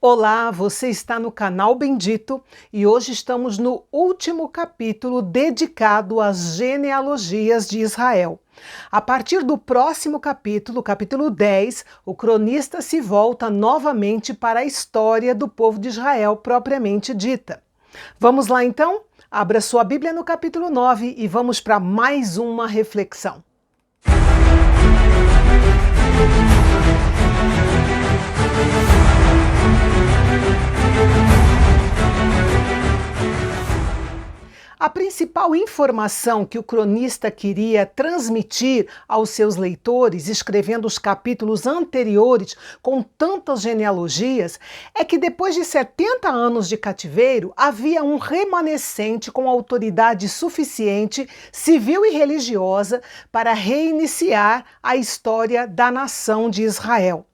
Olá, você está no canal Bendito e hoje estamos no último capítulo dedicado às genealogias de Israel. A partir do próximo capítulo, capítulo 10, o cronista se volta novamente para a história do povo de Israel propriamente dita. Vamos lá então? Abra sua Bíblia no capítulo 9 e vamos para mais uma reflexão. A principal informação que o cronista queria transmitir aos seus leitores, escrevendo os capítulos anteriores com tantas genealogias, é que depois de 70 anos de cativeiro, havia um remanescente com autoridade suficiente, civil e religiosa, para reiniciar a história da nação de Israel.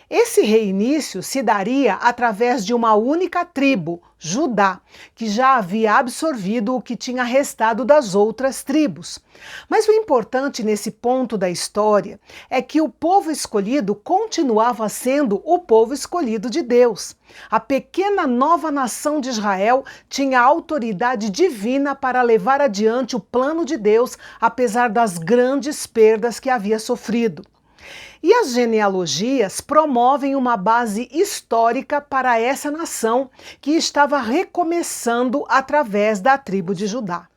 Esse reinício se daria através de uma única tribo, Judá, que já havia absorvido o que tinha restado das outras tribos. Mas o importante nesse ponto da história é que o povo escolhido continuava sendo o povo escolhido de Deus. A pequena nova nação de Israel tinha autoridade divina para levar adiante o plano de Deus, apesar das grandes perdas que havia sofrido. E as genealogias promovem uma base histórica para essa nação que estava recomeçando através da tribo de Judá.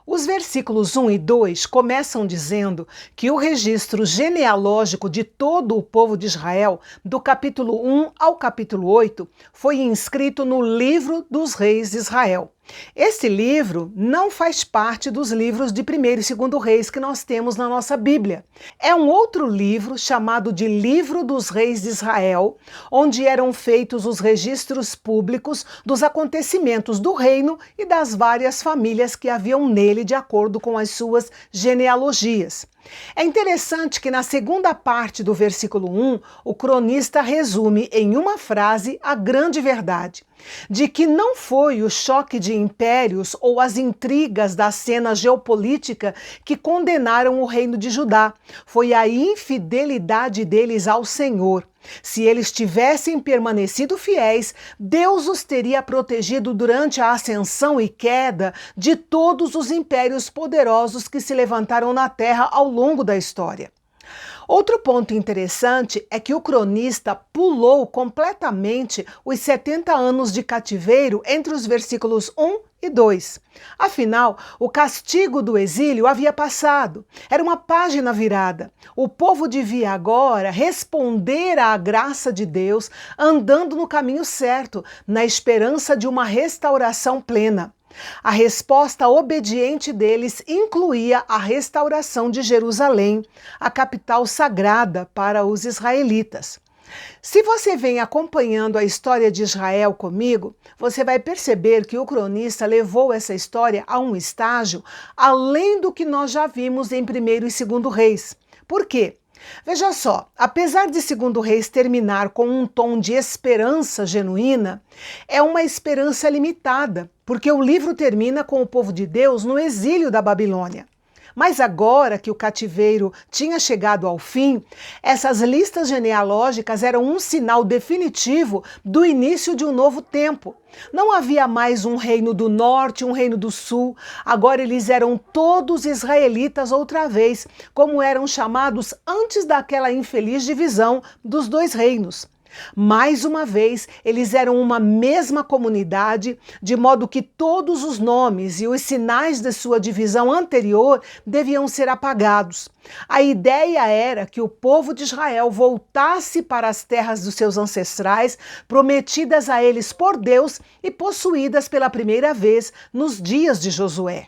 Os versículos 1 e 2 começam dizendo que o registro genealógico de todo o povo de Israel, do capítulo 1 ao capítulo 8, foi inscrito no livro dos reis de Israel. Esse livro não faz parte dos livros de 1º e 2º Reis que nós temos na nossa Bíblia. É um outro livro chamado de Livro dos Reis de Israel, onde eram feitos os registros públicos dos acontecimentos do reino e das várias famílias que haviam nele de acordo com as suas genealogias. É interessante que na segunda parte do versículo 1, o cronista resume em uma frase a grande verdade, de que não foi o choque de impérios ou as intrigas da cena geopolítica que condenaram o reino de Judá, foi a infidelidade deles ao Senhor. Se eles tivessem permanecido fiéis, Deus os teria protegido durante a ascensão e queda de todos os impérios poderosos que se levantaram na terra ao longo da história. Outro ponto interessante é que o cronista pulou completamente os 70 anos de cativeiro entre os versículos 1 e 2. Afinal, o castigo do exílio havia passado. Era uma página virada. O povo devia agora responder à graça de Deus, andando no caminho certo, na esperança de uma restauração plena. A resposta obediente deles incluía a restauração de Jerusalém, a capital sagrada para os israelitas. Se você vem acompanhando a história de Israel comigo, você vai perceber que o cronista levou essa história a um estágio além do que nós já vimos em 1º e 2º Reis. Por quê? Veja só, apesar de 2º Reis terminar com um tom de esperança genuína, é uma esperança limitada, porque o livro termina com o povo de Deus no exílio da Babilônia. Mas agora que o cativeiro tinha chegado ao fim, essas listas genealógicas eram um sinal definitivo do início de um novo tempo. Não havia mais um reino do norte, um reino do sul. Agora eles eram todos israelitas outra vez, como eram chamados antes daquela infeliz divisão dos dois reinos. Mais uma vez, eles eram uma mesma comunidade, de modo que todos os nomes e os sinais de sua divisão anterior deviam ser apagados. A ideia era que o povo de Israel voltasse para as terras dos seus ancestrais, prometidas a eles por Deus e possuídas pela primeira vez nos dias de Josué.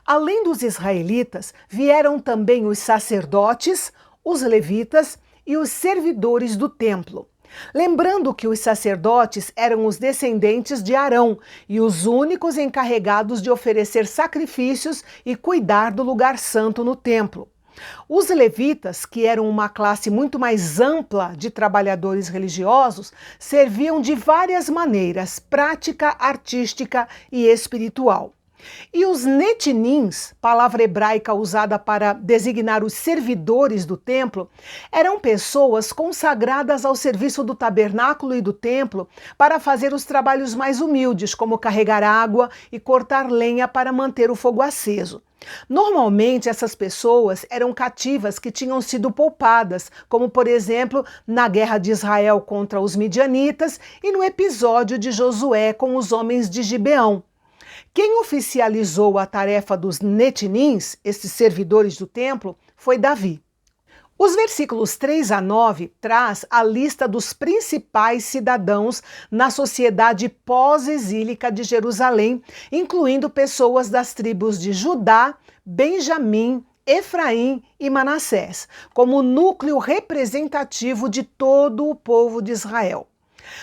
Além dos israelitas, vieram também os sacerdotes, os levitas e os servidores do templo. Lembrando que os sacerdotes eram os descendentes de Arão e os únicos encarregados de oferecer sacrifícios e cuidar do lugar santo no templo. Os levitas, que eram uma classe muito mais ampla de trabalhadores religiosos, serviam de várias maneiras, prática, artística e espiritual. E os netinins, palavra hebraica usada para designar os servidores do templo, eram pessoas consagradas ao serviço do tabernáculo e do templo para fazer os trabalhos mais humildes, como carregar água e cortar lenha para manter o fogo aceso. Normalmente, essas pessoas eram cativas que tinham sido poupadas, como, por exemplo, na guerra de Israel contra os midianitas e no episódio de Josué com os homens de Gibeão. Quem oficializou a tarefa dos netinins, esses servidores do templo, foi Davi. Os versículos 3 a 9 traz a lista dos principais cidadãos na sociedade pós-exílica de Jerusalém, incluindo pessoas das tribos de Judá, Benjamim, Efraim e Manassés, como núcleo representativo de todo o povo de Israel.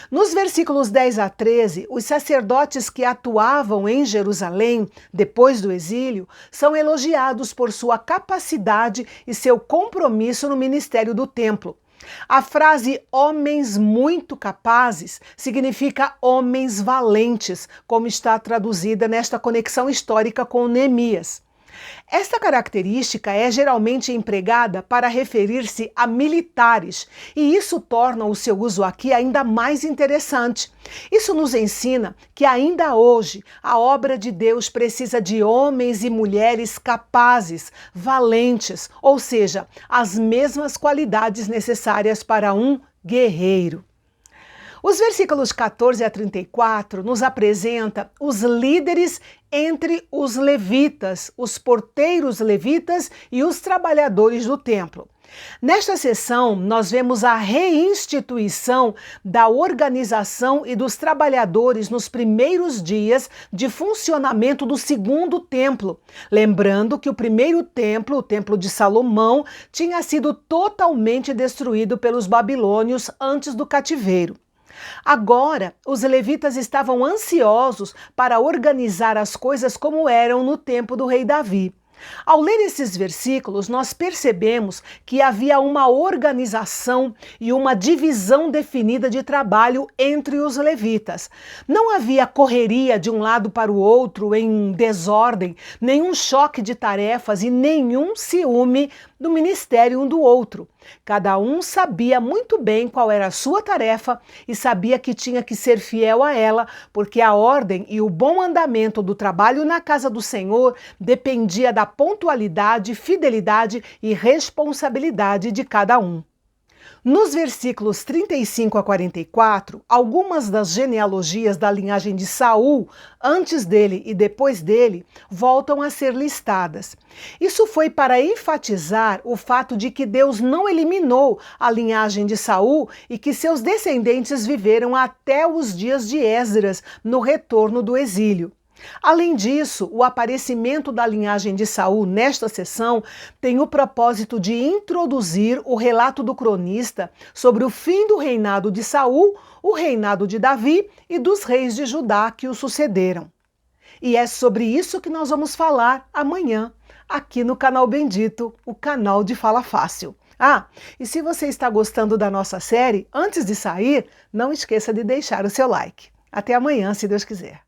Nos versículos 10 a 13, os sacerdotes que atuavam em Jerusalém depois do exílio são elogiados por sua capacidade e seu compromisso no ministério do templo. A frase homens muito capazes significa homens valentes, como está traduzida nesta conexão histórica com Neemias. Esta característica é geralmente empregada para referir-se a militares, e isso torna o seu uso aqui ainda mais interessante. Isso nos ensina que ainda hoje a obra de Deus precisa de homens e mulheres capazes, valentes, ou seja, as mesmas qualidades necessárias para um guerreiro. Os versículos 14 a 34 nos apresenta os líderes entre os levitas, os porteiros levitas e os trabalhadores do templo. Nesta seção, nós vemos a reinstituição da organização e dos trabalhadores nos primeiros dias de funcionamento do segundo templo. Lembrando que o primeiro templo, o Templo de Salomão, tinha sido totalmente destruído pelos babilônios antes do cativeiro. Agora, os levitas estavam ansiosos para organizar as coisas como eram no tempo do rei Davi. Ao ler esses versículos, nós percebemos que havia uma organização e uma divisão definida de trabalho entre os levitas. Não havia correria de um lado para o outro em desordem, nenhum choque de tarefas e nenhum ciúme do ministério um do outro. Cada um sabia muito bem qual era a sua tarefa e sabia que tinha que ser fiel a ela, porque a ordem e o bom andamento do trabalho na casa do Senhor dependia da pontualidade, fidelidade e responsabilidade de cada um. Nos versículos 35 a 44, algumas das genealogias da linhagem de Saul, antes dele e depois dele, voltam a ser listadas. Isso foi para enfatizar o fato de que Deus não eliminou a linhagem de Saul e que seus descendentes viveram até os dias de Esdras, no retorno do exílio. Além disso, o aparecimento da linhagem de Saul nesta sessão tem o propósito de introduzir o relato do cronista sobre o fim do reinado de Saul, o reinado de Davi e dos reis de Judá que o sucederam. E é sobre isso que nós vamos falar amanhã, aqui no canal Bendito, o canal de Fala Fácil. E se você está gostando da nossa série, antes de sair, não esqueça de deixar o seu like. Até amanhã, se Deus quiser.